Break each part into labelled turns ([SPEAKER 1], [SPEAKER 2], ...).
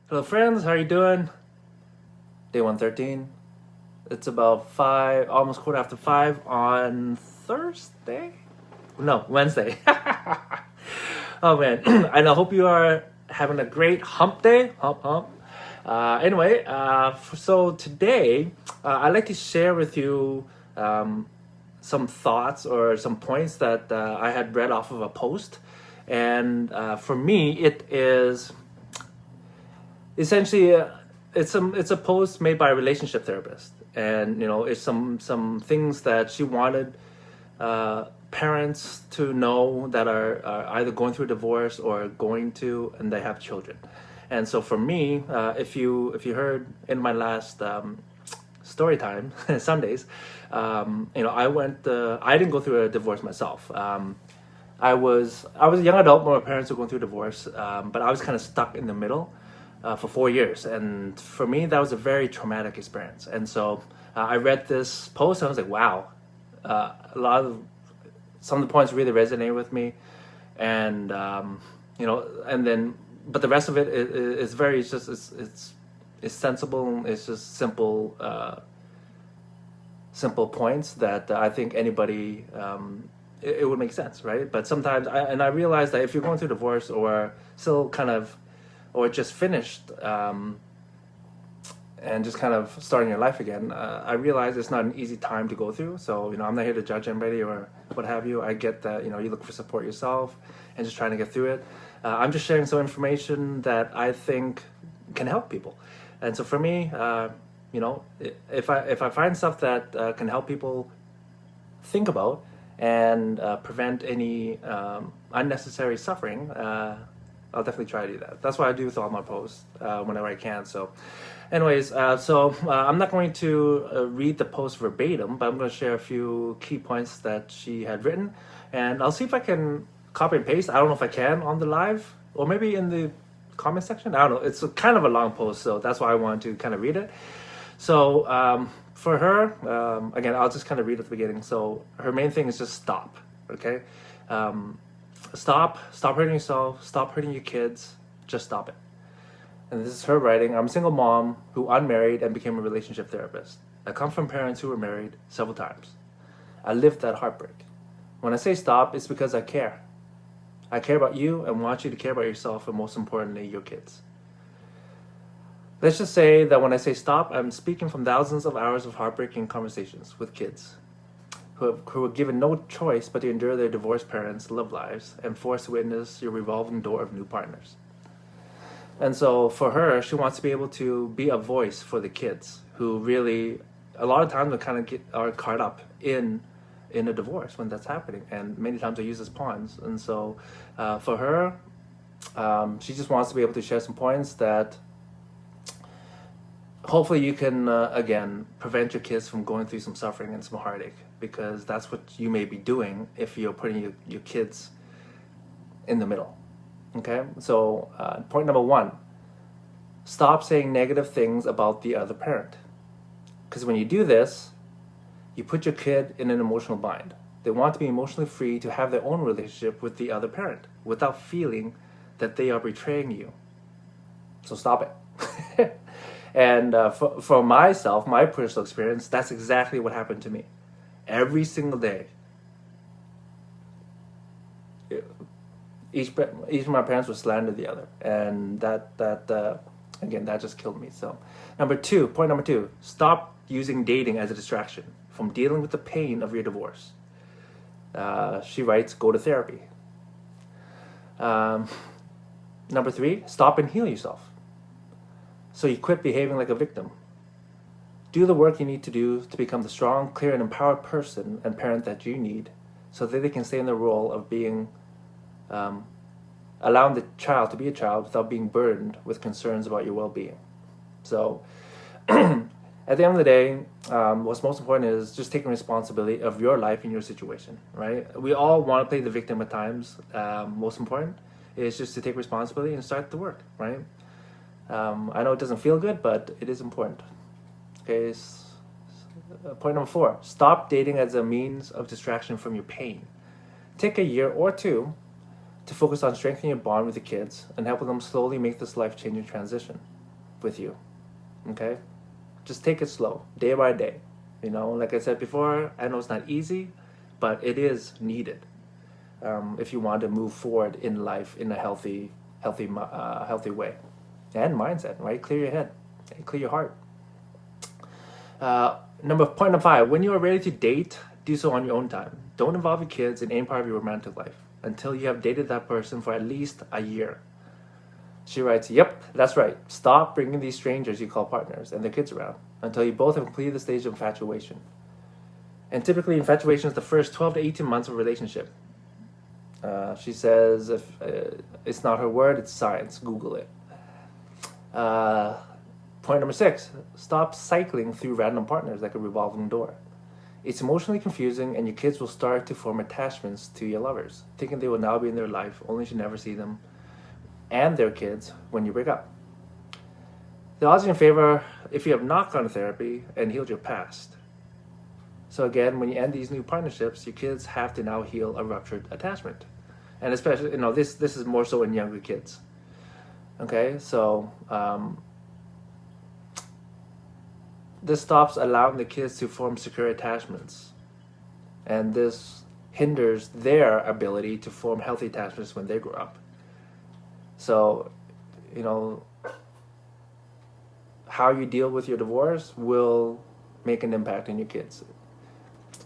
[SPEAKER 1] Hello, friends. How are you doing? Day 113. It's about 5, almost quarter after 5 on Thursday? No, Wednesday. Oh, man. And I hope you are having a great hump day. Hump, hump. So today, I'd like to share with you some thoughts or some points that I had read off of a post. And for me, it is essentially it's a post made by a relationship therapist, and it's some things that she wanted parents to know that are either going through a divorce or going to, and they have children. And so for me, if you heard in my last story time Sundays, I didn't go through a divorce myself. I was a young adult when my parents were going through a divorce, but I was kind of stuck in the middle for 4 years, and for me that was a very traumatic experience. And so I read this post and I was like, wow, a lot of some of the points really resonated with me, and and then but the rest of it is very it's sensible. It's just simple points that I think anybody it would make sense, right? But sometimes I realize that if you're going through divorce or still kind of or just finished and just kind of starting your life again, I realize it's not an easy time to go through. So I'm not here to judge anybody or what have you. I get that you look for support yourself and just trying to get through it. I'm just sharing some information that I think can help people. And so for me, if I find stuff that can help people think about and prevent any unnecessary suffering, I'll definitely try to do that. That's what I do with all my posts whenever I can. So, anyways, I'm not going to read the post verbatim, but I'm going to share a few key points that she had written, and I'll see if I can copy and paste. I don't know if I can on the live or maybe in the comment section. I don't know. It's kind of a long post, so that's why I wanted to kind of read it. So for her, again, I'll just kind of read at the beginning. So her main thing is just stop. Okay. Stop hurting yourself, stop hurting your kids, just stop it. And this is her writing. I'm a single mom who unmarried and became a relationship therapist. I come from parents who were married several times. I lived that heartbreak. When I say stop, it's because I care. I care about you and want you to care about yourself, and most importantly, your kids. Let's just say that when I say stop, I'm speaking from thousands of hours of heartbreaking conversations with kids who were given no choice but to endure their divorced parents' love lives and forced to witness your revolving door of new partners. And so for her, she wants to be able to be a voice for the kids who really, a lot of times, are caught up in a divorce when that's happening, and many times they use as pawns. And so for her, she just wants to be able to share some points that hopefully you can again prevent your kids from going through some suffering and some heartache, because that's what you may be doing if you're putting your kids in the middle. Okay, so point number 1, stop saying negative things about the other parent, because when you do this, you put your kid in an emotional bind. They want to be emotionally free to have their own relationship with the other parent without feeling that they are betraying you. So stop it. And for myself, my personal experience, that's exactly what happened to me. Every single day, each of my parents would slander the other, and that again, that just killed me. So, point number 2, stop using dating as a distraction from dealing with the pain of your divorce. She writes, go to therapy. Number 3, stop and heal yourself. So you quit behaving like a victim. Do the work you need to do to become the strong, clear, and empowered person and parent that you need, so that they can stay in the role of being, allowing the child to be a child without being burdened with concerns about your well-being. So at the end of the day, what's most important is just taking responsibility of your life and your situation, right? We all want to play the victim at times. Most important is just to take responsibility and start the work, right? I know it doesn't feel good, but it is important. Okay, point number 4, stop dating as a means of distraction from your pain. Take a year or 2 to focus on strengthening your bond with the kids and helping them slowly make this life-changing transition. with you. Okay, just take it slow, day by day. Like I said before, I know it's not easy, but it is needed if you want to move forward in life in a healthy way and mindset. Right, clear your head, and clear your heart. Point number 5: when you are ready to date, do so on your own time. Don't involve your kids in any part of your romantic life until you have dated that person for at least a year. She writes, "Yep, that's right. Stop bringing these strangers you call partners and their kids around until you both have completed the stage of infatuation." And typically, infatuation is the first 12 to 18 months of a relationship. She says, if it's not her word, it's science. Google it. Point number 6: stop cycling through random partners like a revolving door. It's emotionally confusing, and your kids will start to form attachments to your lovers, thinking they will now be in their life, only to never see them and their kids when you break up. The odds are in favor if you have not gone to therapy and healed your past. So again, when you end these new partnerships, your kids have to now heal a ruptured attachment. And especially, this is more so in younger kids. Okay, so this stops allowing the kids to form secure attachments. And this hinders their ability to form healthy attachments when they grow up. So, how you deal with your divorce will make an impact on your kids.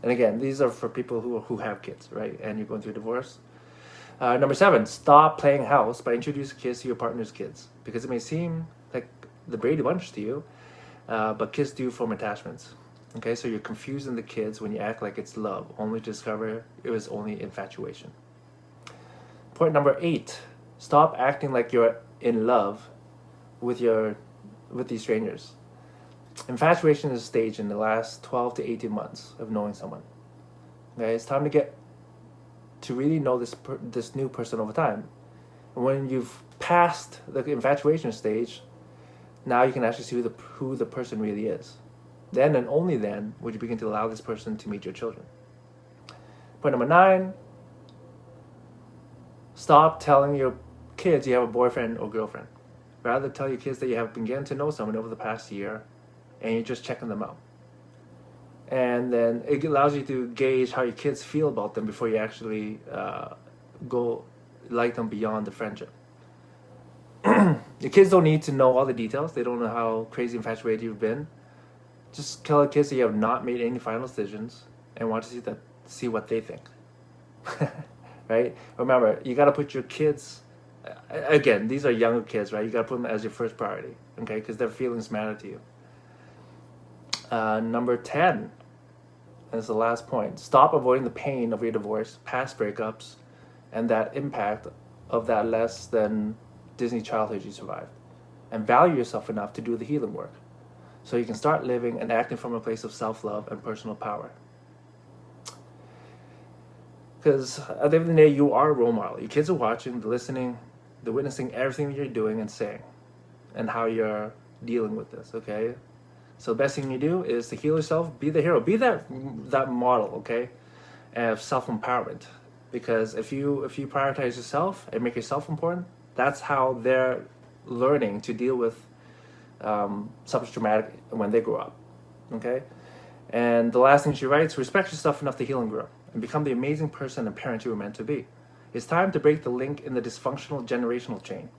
[SPEAKER 1] And again, these are for people who have kids, right? And you're going through a divorce. Number 7: stop playing house by introducing kids to your partner's kids, because it may seem like the Brady Bunch to you, but kids do form attachments. Okay, so you're confusing the kids when you act like it's love, only to discover it was only infatuation. Point number 8: stop acting like you're in love with these strangers. Infatuation is staged in the last 12 to 18 months of knowing someone. Okay, it's time to get to really know this new person over time. And when you've passed the infatuation stage, now you can actually see who the person really is. Then and only then would you begin to allow this person to meet your children. Point number 9: stop telling your kids you have a boyfriend or girlfriend. Rather, tell your kids that you have been getting to know someone over the past year and you're just checking them out. And then it allows you to gauge how your kids feel about them before you actually go like them beyond the friendship. Your kids don't need to know all the details. They don't know how crazy infatuated you've been. Just tell the kids that you have not made any final decisions and want to see what they think. Right? Remember, you got to put your kids, again, these are younger kids, right? You got to put them as your first priority, okay? Because their feelings matter to you. Number 10, and this is the last point: stop avoiding the pain of your divorce, past breakups, and that impact of that less than Disney childhood you survived, and value yourself enough to do the healing work so you can start living and acting from a place of self-love and personal power. Because at the end of the day, you are a role model. Your kids are watching, they're listening, they're witnessing everything you're doing and saying and how you're dealing with this, okay? So the best thing you do is to heal yourself, be the hero, be that model, okay, of self-empowerment. Because if you prioritize yourself and make yourself important, that's how they're learning to deal with something traumatic when they grow up, okay? And the last thing she writes: respect yourself enough to heal and grow and become the amazing person and parent you were meant to be. It's time to break the link in the dysfunctional generational chain,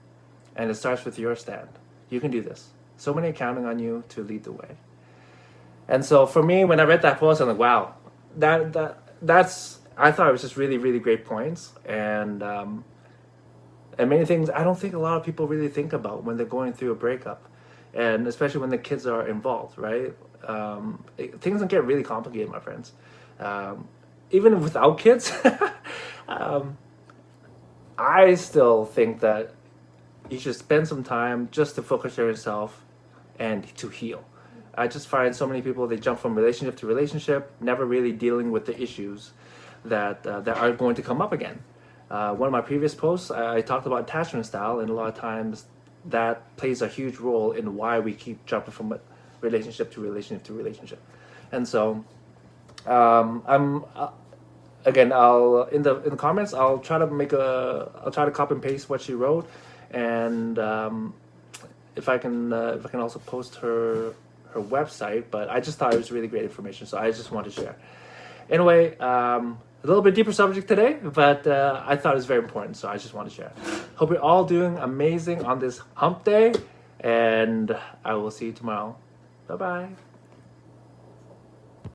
[SPEAKER 1] and it starts with your stand. You can do this. So many are counting on you to lead the way. And so for me, when I read that post, I'm like, wow, that's I thought it was just really, really great points, and many things I don't think a lot of people really think about when they're going through a breakup, and especially when the kids are involved, right? Things can get really complicated, my friends. Even without kids, I still think that you should spend some time just to focus on yourself and to heal. I just find so many people, they jump from relationship to relationship, never really dealing with the issues that are going to come up again. One of my previous posts, I talked about attachment style, and a lot of times that plays a huge role in why we keep jumping from relationship to relationship to relationship. And so, I'll in the comments, I'll try to copy and paste what she wrote, and if I can also post her website, but I just thought it was really great information, so I just wanted to share. Anyway, a little bit deeper subject today, but I thought it was very important, so I just wanted to share. Hope you're all doing amazing on this hump day, and I will see you tomorrow. Bye-bye.